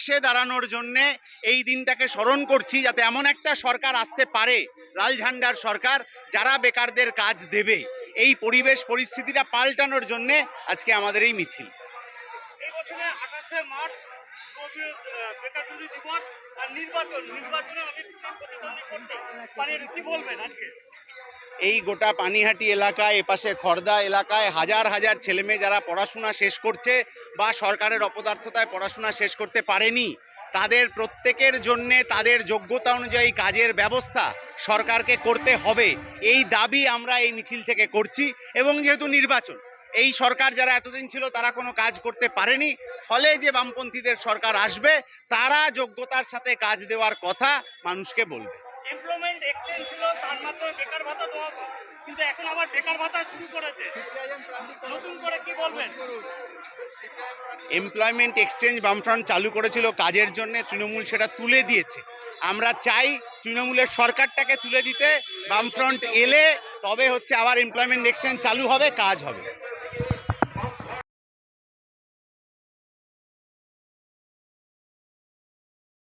পাশে দাঁড়ানোর জন্যে এই দিনটাকে স্মরণ করছি, যাতে এমন একটা সরকার আসতে পারে, লাল ঝান্ডার সরকার, যারা বেকারদের কাজ দেবে। এই পরিবেশ পরিস্থিতিটা পাল্টানোর জন্যে আজকে আমাদের এই মিছিল। এই বছরে 28শে মার্চ বেকার বিরোধী দিবস আর নির্বাচনে আমি প্রতিদ্বন্দ্বী করছি, মানে কি বলবেন আজকে? এই গোটা পানিহাটি এলাকায়, এপাশে খড়দা এলাকায় হাজার হাজার ছেলেমেয়ে যারা পড়াশোনা শেষ করছে বা সরকারের অপদার্থতায় পড়াশোনা শেষ করতে পারেনি, তাদের প্রত্যেকের জন্যে তাদের যোগ্যতা অনুযায়ী কাজের ব্যবস্থা সরকারকে করতে হবে। এই দাবি আমরা এই মিছিল থেকে করছি। এবং যেহেতু নির্বাচন, এই সরকার যারা এতদিন ছিল তারা কোনো কাজ করতে পারেনি, ফলে যে বামপন্থীদের সরকার আসবে তারা যোগ্যতার সাথে কাজ দেওয়ার কথা মানুষকে বলবে। এমপ্লয়মেন্ট এক্সচেঞ্জ ছিল, তার মাধ্যমে বেকার ভাতা দেওয়া হতো, কিন্তু এখন আবার বেকার ভাতা শুরু করেছে, নতুন করে কি বলবেন? এমপ্লয়মেন্ট এক্সচেঞ্জ বামফ্রন্ট চালু করেছিল কাজের জন্য, তৃণমূল সেটা তুলে দিয়েছে। আমরা চাই তৃণমূলের সরকারটাকে তুলে দিতে। বামফ্রন্ট এলে তবে হচ্ছে আবার এমপ্লয়মেন্ট এক্সচেঞ্জ চালু হবে, কাজ হবে।